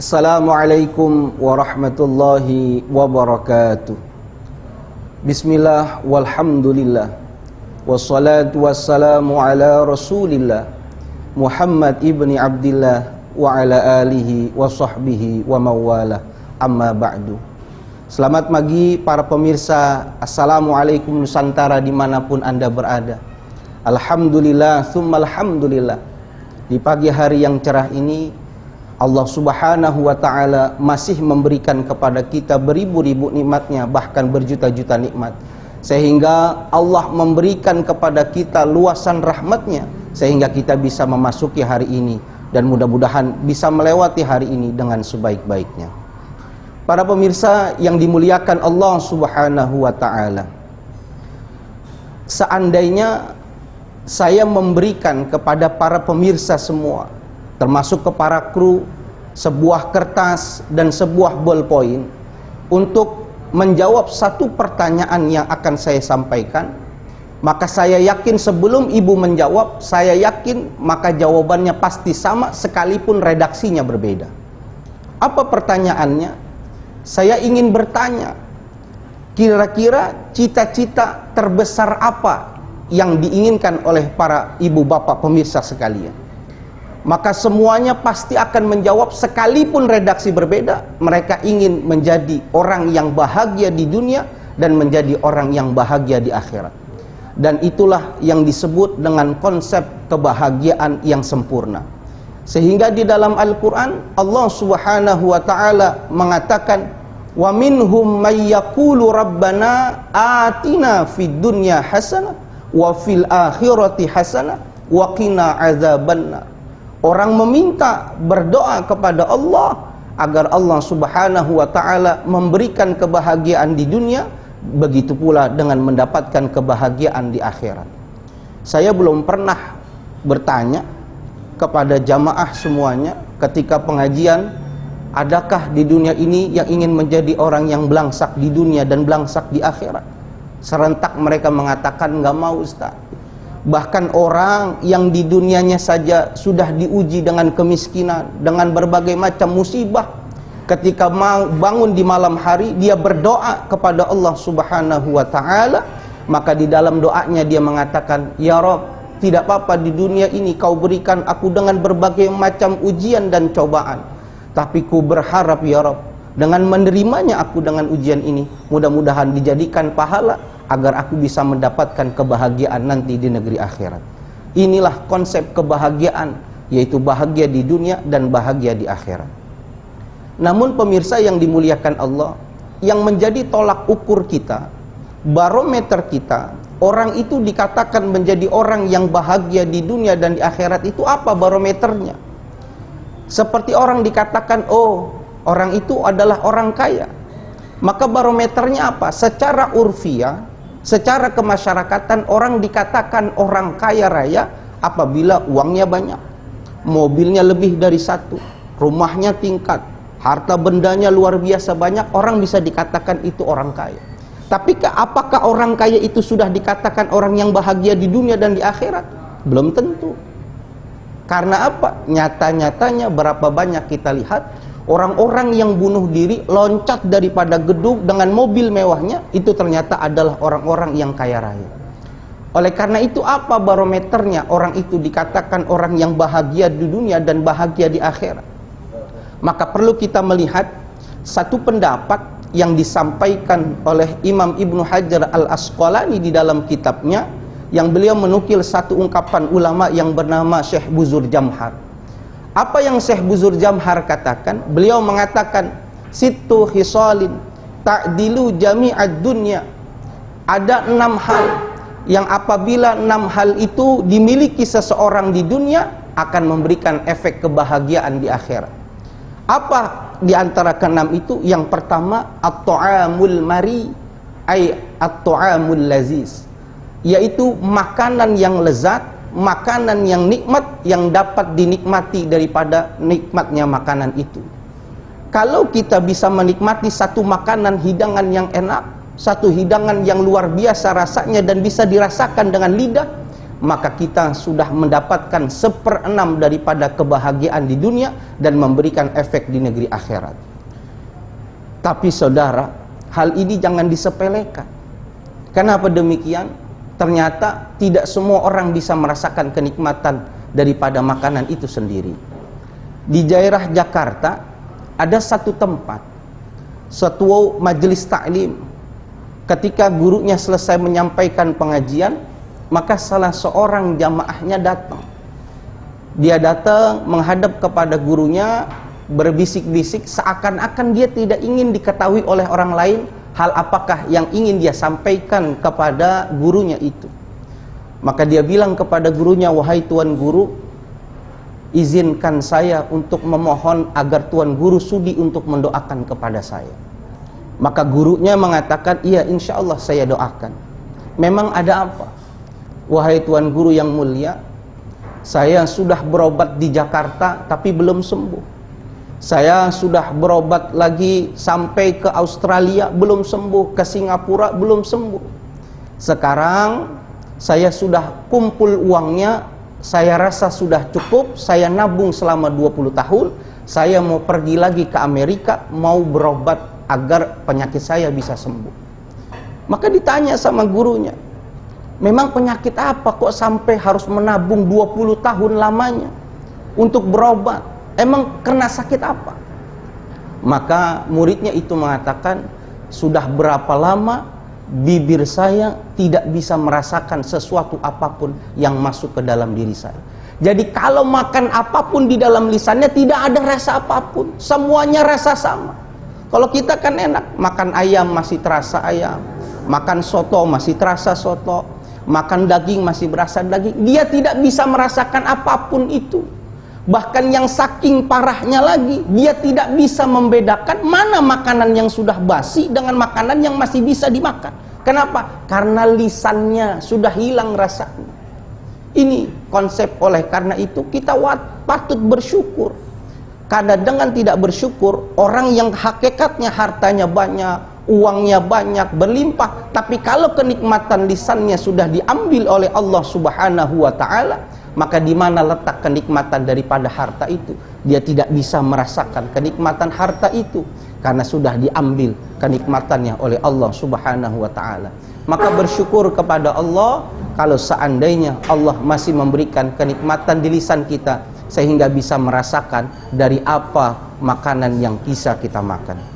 Assalamualaikum warahmatullahi wabarakatuh. Bismillah walhamdulillah, wassalatu wassalamu ala rasulillah Muhammad ibni Abdillah wa ala alihi wa sahbihi wa mawala, amma ba'du. Selamat pagi para pemirsa. Assalamualaikum Nusantara dimanapun anda berada. Alhamdulillah thumma alhamdulillah, di pagi hari yang cerah ini Allah subhanahu wa ta'ala masih memberikan kepada kita beribu-ribu nikmatnya, bahkan berjuta-juta nikmat, sehingga Allah memberikan kepada kita luasan rahmatnya, sehingga kita bisa memasuki hari ini dan mudah-mudahan bisa melewati hari ini dengan sebaik-baiknya. Para pemirsa yang dimuliakan Allah subhanahu wa ta'ala, seandainya saya memberikan kepada para pemirsa semua, termasuk ke para kru, sebuah kertas dan sebuah ballpoint untuk menjawab satu pertanyaan yang akan saya sampaikan, maka saya yakin sebelum ibu menjawab, saya yakin maka jawabannya pasti sama sekalipun redaksinya berbeda. Apa pertanyaannya? Saya ingin bertanya, kira-kira cita-cita terbesar apa yang diinginkan oleh para ibu bapak pemirsa sekalian? Maka semuanya pasti akan menjawab sekalipun redaksi berbeda. Mereka ingin menjadi orang yang bahagia di dunia dan menjadi orang yang bahagia di akhirat. Dan itulah yang disebut dengan konsep kebahagiaan yang sempurna. Sehingga di dalam Al-Quran Allah subhanahu wa ta'ala mengatakan, wa minhum may yaqulu rabbana atina fid dunya hasanah wa fil akhirati hasanah wa qina azabannar. Orang meminta, berdoa kepada Allah agar Allah subhanahu wa ta'ala memberikan kebahagiaan di dunia, begitu pula dengan mendapatkan kebahagiaan di akhirat. Saya belum pernah bertanya kepada jamaah semuanya ketika pengajian, adakah di dunia ini yang ingin menjadi orang yang belangsak di dunia dan belangsak di akhirat? Serentak mereka mengatakan, enggak mau Ustaz. Bahkan orang yang di dunianya saja sudah diuji dengan kemiskinan, dengan berbagai macam musibah, ketika bangun di malam hari dia berdoa kepada Allah subhanahu wa ta'ala, maka di dalam doanya dia mengatakan, ya Rabb, tidak apa-apa di dunia ini kau berikan aku dengan berbagai macam ujian dan cobaan, tapi ku berharap ya Rabb, dengan menerimanya aku dengan ujian ini, mudah-mudahan dijadikan pahala agar aku bisa mendapatkan kebahagiaan nanti di negeri akhirat. Inilah konsep kebahagiaan, yaitu bahagia di dunia dan bahagia di akhirat. Namun pemirsa yang dimuliakan Allah, yang menjadi tolak ukur kita, barometer kita, orang itu dikatakan menjadi orang yang bahagia di dunia dan di akhirat, itu apa barometernya? Seperti orang dikatakan, oh orang itu adalah orang kaya, maka barometernya apa? Secara urfiah, secara kemasyarakatan, orang dikatakan orang kaya raya apabila uangnya banyak, mobilnya lebih dari satu, rumahnya tingkat, harta bendanya luar biasa banyak, orang bisa dikatakan itu orang kaya. Tapi apakah orang kaya itu sudah dikatakan orang yang bahagia di dunia dan di akhirat? Belum tentu. Karena apa? Nyata-nyatanya berapa banyak kita lihat orang-orang yang bunuh diri, loncat daripada gedung dengan mobil mewahnya, itu ternyata adalah orang-orang yang kaya raya. Oleh karena itu, apa barometernya orang itu dikatakan orang yang bahagia di dunia dan bahagia di akhirat? Maka perlu kita melihat satu pendapat yang disampaikan oleh Imam Ibnu Hajar Al-Asqalani di dalam kitabnya, yang beliau menukil satu ungkapan ulama yang bernama Syekh Buzur Jamhar. Apa yang Syekh Buzur Jamhar katakan? Beliau mengatakan, sittu khisalin ta'dilu jami'ad dunya. Ada 6 hal yang apabila 6 hal itu dimiliki seseorang di dunia akan memberikan efek kebahagiaan di akhirat. Apa di antara ke-6 itu? Yang pertama, at-ta'amul mari, ay at-ta'amul laziz, yaitu makanan yang lezat, makanan yang nikmat, yang dapat dinikmati daripada nikmatnya makanan itu. Kalau kita bisa menikmati satu makanan hidangan yang enak, satu hidangan yang luar biasa rasanya dan bisa dirasakan dengan lidah, maka kita sudah mendapatkan 1/6 daripada kebahagiaan di dunia dan memberikan efek di negeri akhirat. Tapi saudara, hal ini jangan disepelekan. Kenapa demikian? Ternyata tidak semua orang bisa merasakan kenikmatan daripada makanan itu sendiri. Di daerah Jakarta ada satu tempat, satu majelis taklim. Ketika gurunya selesai menyampaikan pengajian, maka salah seorang jamaahnya datang. Dia datang menghadap kepada gurunya, berbisik-bisik, seakan-akan dia tidak ingin diketahui oleh orang lain hal apakah yang ingin dia sampaikan kepada gurunya itu. Maka dia bilang kepada gurunya, "Wahai Tuan Guru, izinkan saya untuk memohon agar Tuan Guru sudi untuk mendoakan kepada saya." Maka gurunya mengatakan, "Iya, insya Allah saya doakan." "Memang ada apa?" "Wahai Tuan Guru yang mulia, saya sudah berobat di Jakarta tapi belum sembuh. Saya sudah berobat lagi sampai ke Australia belum sembuh, ke Singapura belum sembuh. Sekarang saya sudah kumpul uangnya, saya rasa sudah cukup, saya nabung selama 20 tahun, saya mau pergi lagi ke Amerika, mau berobat agar penyakit saya bisa sembuh." Maka ditanya sama gurunya, "Memang penyakit apa kok sampai harus menabung 20 tahun lamanya untuk berobat? Emang kena sakit apa?" Maka muridnya itu mengatakan, "Sudah berapa lama bibir saya tidak bisa merasakan sesuatu apapun yang masuk ke dalam diri saya. Jadi kalau makan apapun di dalam lisannya tidak ada rasa apapun, semuanya rasa sama. Kalau kita kan enak, makan ayam masih terasa ayam, makan soto masih terasa soto, makan daging masih berasa daging. Dia tidak bisa merasakan apapun itu. Bahkan yang saking parahnya lagi, dia tidak bisa membedakan mana makanan yang sudah basi dengan makanan yang masih bisa dimakan. Kenapa? Karena lisannya sudah hilang rasanya. Ini konsep. Oleh karena itu kita patut bersyukur. Karena dengan tidak bersyukur, orang yang hakikatnya hartanya banyak, uangnya banyak, berlimpah, tapi kalau kenikmatan lisannya sudah diambil oleh Allah Subhanahu wa ta'ala, maka di mana letak kenikmatan daripada harta itu? Dia tidak bisa merasakan kenikmatan harta itu karena sudah diambil kenikmatannya oleh Allah Subhanahu wa ta'ala. Maka bersyukur kepada Allah kalau seandainya Allah masih memberikan kenikmatan di lisan kita sehingga bisa merasakan dari apa makanan yang bisa kita makan.